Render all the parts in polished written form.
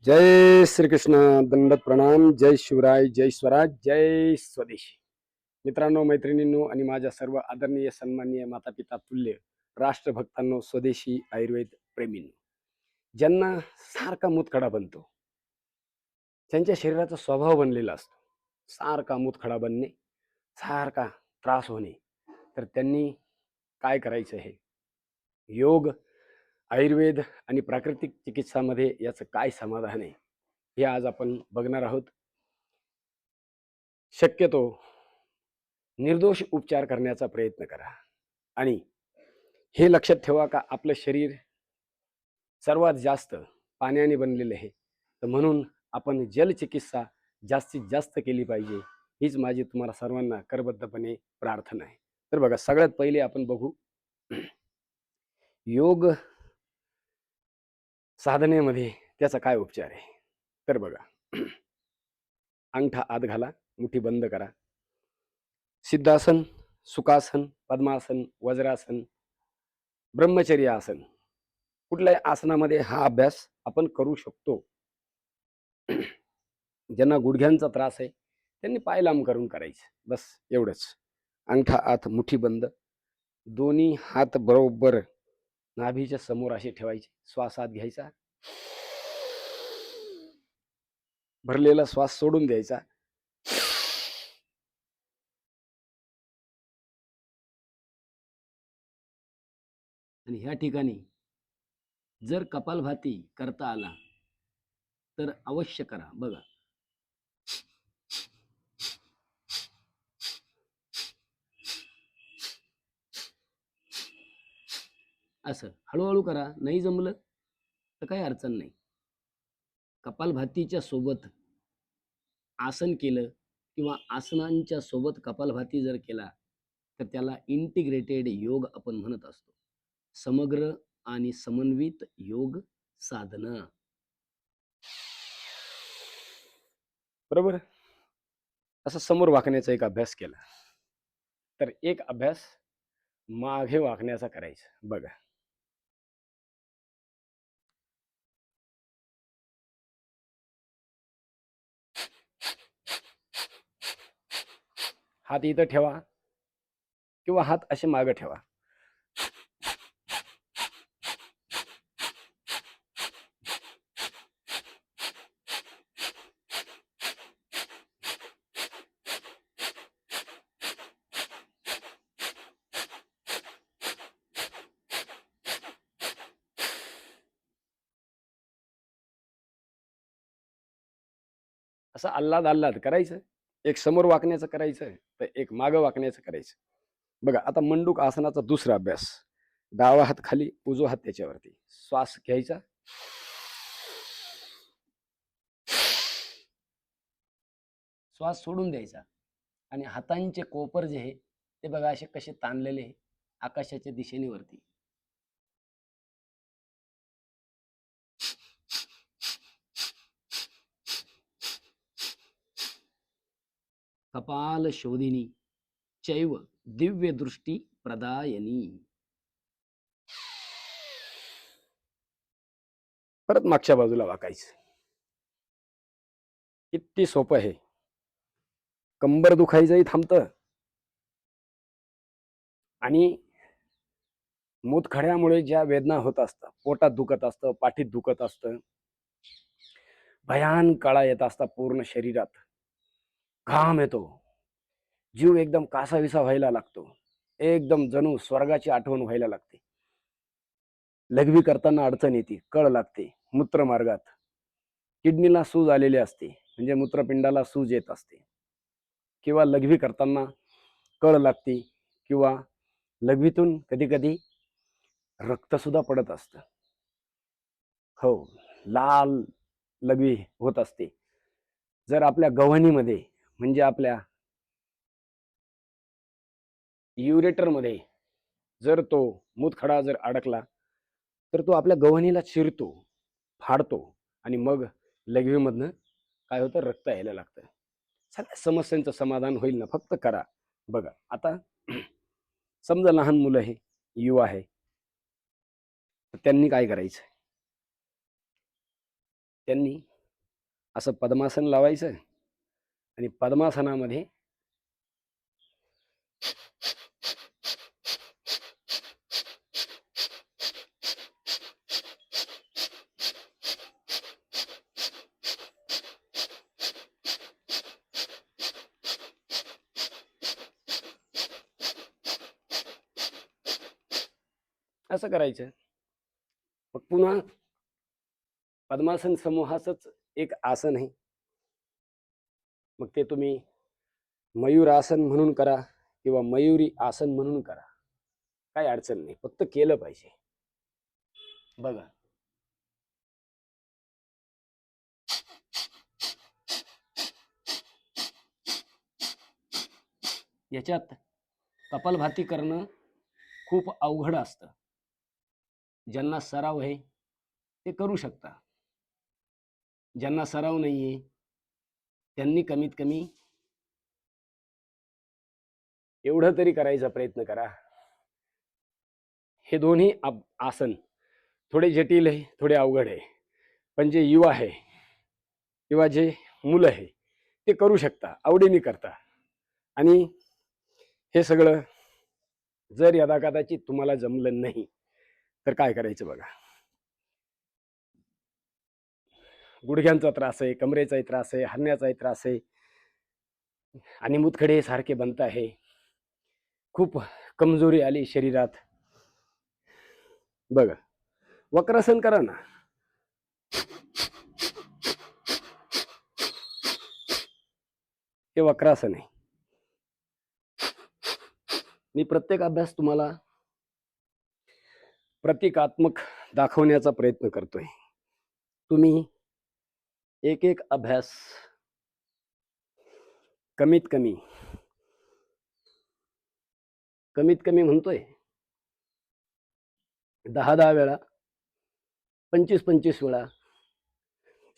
जय श्रीकृष्ण. दंडवत प्रणाम. जय शिवराय. जय स्वराज. जय स्वदेशी. मित्रांनो, मैत्रिणींनो आणि माझ्या सर्व आदरणीय सन्माननीय माता पिता तुल्य राष्ट्रभक्तांनो, स्वदेशी आयुर्वेद प्रेमींनो, ज्यांना सारखा मूतखडा बनतो, त्यांच्या शरीराचा स्वभाव बनलेला असतो सारखा मूतखडा बनणे, सारखा त्रास होणे, तर त्यांनी काय करायचं? हे योग, आयुर्वेद आणि प्राकृतिक चिकित्सामध्ये याचं काय समाधान आहे, हे आज आपण बघणार आहोत. शक्यतो निर्दोष उपचार करण्याचा प्रयत्न करा आणि हे लक्षात ठेवा का आपलं शरीर सर्वात जास्त पाण्याने बनलेलं आहे, तर म्हणून आपण जलचिकित्सा जास्तीत जास्त केली पाहिजे, हीच माझी तुम्हाला सर्वांना करबद्धपणे प्रार्थना आहे. तर बघा, सगळ्यात पहिले आपण बघू योग साधनेमध्ये त्याचा काय उपचार आहे. तर बघा, अंगठा आत घाला, मुठी बंद करा. सिद्धासन, सुखासन, पद्मासन, वज्रासन, ब्रह्मचर्य आसन, कुठल्याही आसनामध्ये हा अभ्यास आपण करू शकतो. ज्यांना गुडघ्यांचा त्रास आहे त्यांनी पाय लांब करून करायचं, बस एवढंच. अंगठा आत, मुठी बंद, दोन्ही हात बरोबर नाभीच्या समोर असे ठेवायचे. श्वास आत घ्यायचा, भरलेला श्वास सोडून द्यायचा. आणि ह्या ठिकाणी जर कपालभाती करता आला तर अवश्य करा. बघा, असं हळूहळू करा. नाही जमलं तर काही अडचण नाही. कपालभातीच्या सोबत आसन केलं किंवा आसनांच्या सोबत कपालभाती जर केला तर त्याला इंटिग्रेटेड योग आपण म्हणत असतो. समग्र आणि समन्वित योग साधना, बरोबर. असं समोर वाकण्याचा एक अभ्यास केला तर एक अभ्यास मागे वाकण्याचा करायचा. बघा, हात इथं ठेवा किंवा हात असे मागे ठेवा. असं आल्हाद आल्हाद करायचं. एक समोर वाकण्याचं करायचं तर एक मागं वाकण्याचं करायचं. बघा, आता मंडूक आसनाचा दुसरा अभ्यास. डावा हात खाली, उजवा हात त्याच्यावरती. श्वास घ्यायचा, श्वास सोडून द्यायचा आणि हातांचे कोपर जे आहे ते बघा असे कसे ताणलेले आकाशाच्या दिशेने वरती. कपाल शोधिनी चैव दिव्य दृष्टी प्रदायनी. परत मागच्या बाजूला वाकायचं. किती सोपं आहे. कंबर दुखायचंही थांबतं आणि मूतखड्यामुळे ज्या वेदना होत असतात, पोटात दुखत असतं, पाठीत दुखत असतं, भयान कळा येत असतात पूर्ण शरीरात, घाम येतो, जीव एकदम कासाविसा व्हायला लागतो, एकदम जणू स्वर्गाची आठवण व्हायला लागते. लघवी करताना अडचण येते, कळ लागते, मूत्रमार्गात किडनीला सूज आलेली असते, म्हणजे मूत्रपिंडाला सूज येत असते, किंवा लघवी करताना कळ लागते, किंवा लघवीतून कधी कधी रक्त सुद्धा पडत असतं. हो, लाल लघवी होत असते. जर आपल्या गव्हाणीमध्ये, म्हणजे आपल्या युरेटरमध्ये जर तो मूतखडा जर अडकला तर तो आपल्या गव्हाणीला चिरतो, फाडतो आणि मग लघवीमधनं काय होतं, रक्त यायला लागतं. सगळ्या समस्यांचं समाधान होईल ना, फक्त करा. बघा, आता समजा लहान मुलं आहे, युवा आहे, तर त्यांनी काय करायचं? त्यांनी असं पद्मासन लावायचं आणि पद्मासनामध्ये असं करायचं. मग पुन्हा पद्मासन समूहाचंच एक आसन आहे. मग ते तुम्ही मयूर आसन म्हणून करा किंवा मयुरी आसन म्हणून करा, काही अडचण नाही, फक्त केलं पाहिजे. बघा, याच्यात कपालभाती करणं खूप अवघड असतं. ज्यांना सराव आहे ते करू शकता, ज्यांना सराव नाहीये त्यांनी कमीत कमी एवढं तरी करायचा प्रयत्न करा. हे दोन्ही आसन थोडे जटिल आहे, थोडे अवघड आहे, पण जे युवा आहे किंवा जे मुलं आहे ते करू शकता, आवडीने करता. आणि हे सगळं जर यदाकदाचित तुम्हाला जमलं नाही तर काय करायचं बघा. गुडघ्यांचा त्रास आहे, कमरेचाही त्रास आहे, हरण्याचाही त्रास आहे आणि मुतखडे सारखे बनत आहे, खूप कमजोरी आली शरीरात, बघा वक्रासन करा ना. हे वक्रासन आहे. मी प्रत्येक अभ्यास तुम्हाला प्रतिकात्मक दाखवण्याचा प्रयत्न करतोय. तुम्ही एक एक अभ्यास कमीत कमी म्हणतोय 10 वेळा, 25 वेळा,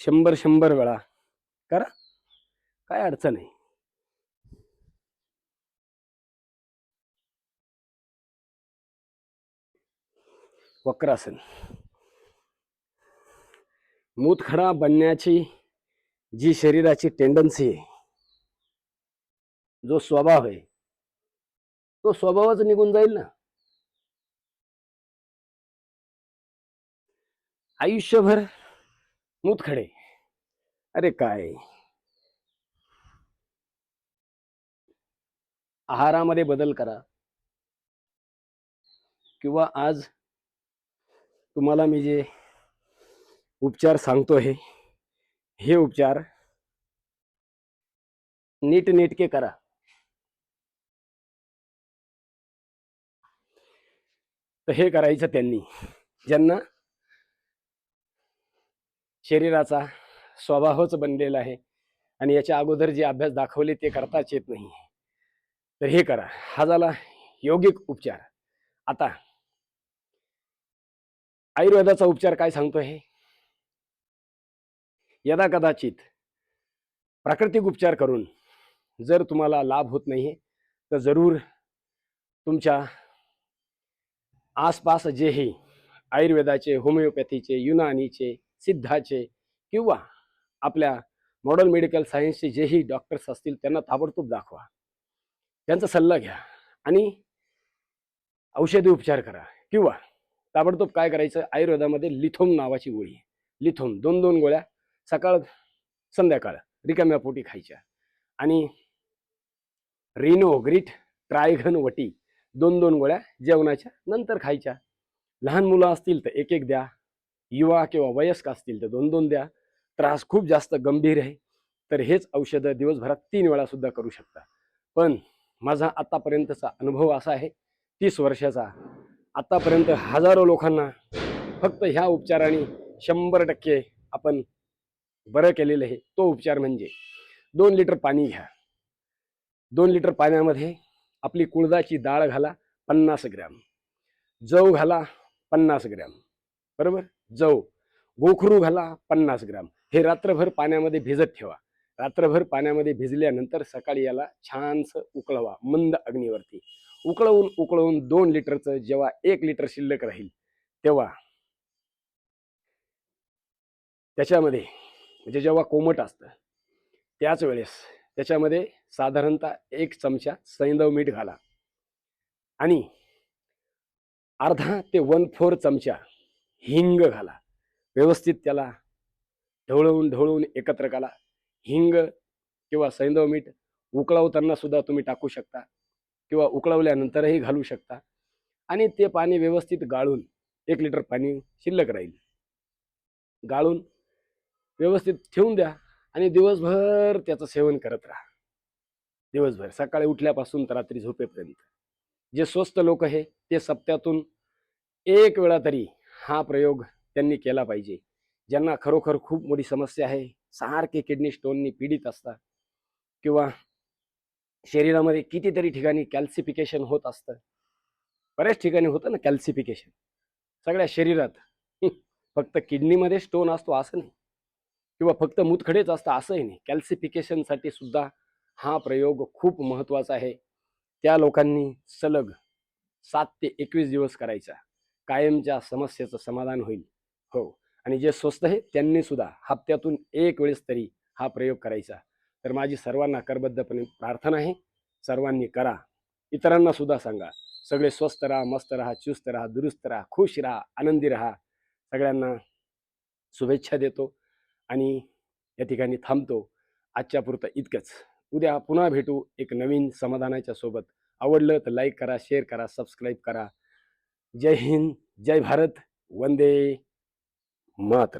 100 वेळा करा, काय अडचण आहे. वक्रासन मूतखडा बनण्याची जी शरीराची टेंडन्सी आहे, जो स्वभाव आहे, तो स्वभावच निघून जाईल ना. आयुष्यभर मूतखडे, अरे काय, आहारामध्ये बदल करा किंवा आज तुम्हाला मी जे उपचार सांगतोय हे उपचार नीटनेटके करा. तर हे करायचं त्यांनी ज्यांना शरीराचा स्वभावच बनलेला आहे आणि याच्या अगोदर जे अभ्यास दाखवले ते करताच येत नाही, तर हे करा. हा झाला योगिक उपचार. आता आयुर्वेदाचा उपचार काय सांगतो हे, यदा कदाचित प्राकृतिक उपचार करून जर तुम्हाला लाभ होत नाहीये तर जरूर तुमच्या आसपास जेही आयुर्वेदाचे, होमिओपॅथीचे, युनानीचे, सिद्धाचे किंवा आपल्या मॉडर्न मेडिकल सायन्सचे जेही डॉक्टर्स असतील त्यांना ताबडतोब दाखवा, त्यांचा सल्ला घ्या आणि औषधी उपचार करा. किंवा ताबडतोब काय करायचं, आयुर्वेदामध्ये लिथोम नावाची गोळी आहे, लिथोम 2 गोळ्या सकाळ संध्याकाळ रिकाम्या पोटी खायच्या. आणि रिनोग्रिट ट्रायघन वटी 2 गोळ्या जेवणाच्या नंतर खायच्या. लहान मुलं असतील तर एक द्या, युवा किंवा वयस्क असतील तर 2 द्या. त्रास खूप जास्त गंभीर आहे तर हेच औषधं दिवसभरात 3 वेळा सुद्धा करू शकता. पण माझा आतापर्यंतचा अनुभव असा आहे, 30 वर्षाचा, आतापर्यंत हजारो लोकांना फक्त ह्या उपचाराने 100% आपण बरं केलेलं आहे. तो उपचार म्हणजे 2 लिटर पाणी घ्या. 2 लिटर पाण्यामध्ये आपली कुळदाची डाळ घाला 50 ग्रॅम, जव घाला 50 ग्रॅम, बरोबर, जव, गोखरू घाला 50 ग्रॅम. हे रात्रभर पाण्यामध्ये भिजत ठेवा. रात्रभर पाण्यामध्ये भिजल्यानंतर सकाळी याला छानसं उकळवा मंद अग्नीवरती. उकळवून 2 लिटरचं जेव्हा 1 लिटर शिल्लक राहील तेव्हा त्याच्यामध्ये म्हणजे जेव्हा कोमट असतं त्याच वेळेस त्याच्यामध्ये साधारणतः 1 चमचा सैंधव मीठ घाला आणि अर्धा ते 1/4 चमचा हिंग घाला. व्यवस्थित त्याला ढवळून एकत्र करा. हिंग किंवा सैंधव मीठ उकळवताना सुद्धा तुम्ही टाकू शकता किंवा उकळवल्यानंतरही घालू शकता आणि ते पाणी व्यवस्थित गाळून 1 लिटर पाणी शिल्लक राहील. गाळून व्यवस्थित ठेवून द्या आणि दिवसभर त्याचं सेवन करत राहा. दिवसभर सकाळी उठल्यापासून तर रात्री झोपेपर्यंत. जे स्वस्थ लोक आहे ते सप्त्यातून 1 वेळा तरी हा प्रयोग त्यांनी केला पाहिजे. ज्यांना खरोखर खूप मोठी समस्या आहे, सारखे किडनी स्टोननी पीडित असतात किंवा शरीरामध्ये कितीतरी ठिकाणी कॅल्सिफिकेशन होत असतं. बऱ्याच ठिकाणी होतं ना कॅल्सिफिकेशन सगळ्या शरीरात. फक्त किडनीमध्ये स्टोन असतो असं नाही किंवा फक्त मूतखडेच असतं असंही नाही. कॅल्सिफिकेशनसाठी सुद्धा हा प्रयोग खूप महत्त्वाचा आहे. त्या लोकांनी सलग 7 ते 21 दिवस करायचा. कायमच्या समस्येचं समाधान होईल. हो. आणि जे स्वस्थ आहे त्यांनी सुद्धा हप्त्यातून 1 वेळेस तरी हा प्रयोग करायचा. तर माझी सर्वांना करबद्धपणे प्रार्थना आहे, सर्वांनी करा. इतरांना सुद्धा सांगा. सगळे स्वस्थ राहा, मस्त राहा, चुस्त राहा, दुरुस्त राहा, खुश राहा, आनंदी राहा. सगळ्यांना शुभेच्छा देतो आणि या ठिकाणी थांबतो. आजच्या पुरतं इतकंच. उद्या पुन्हा भेटू एक नवीन समाधानाच्या सोबत. आवडलं तर लाईक करा, शेअर करा, सबस्क्राईब करा. जय हिंद, जय भारत, वंदे मातरम.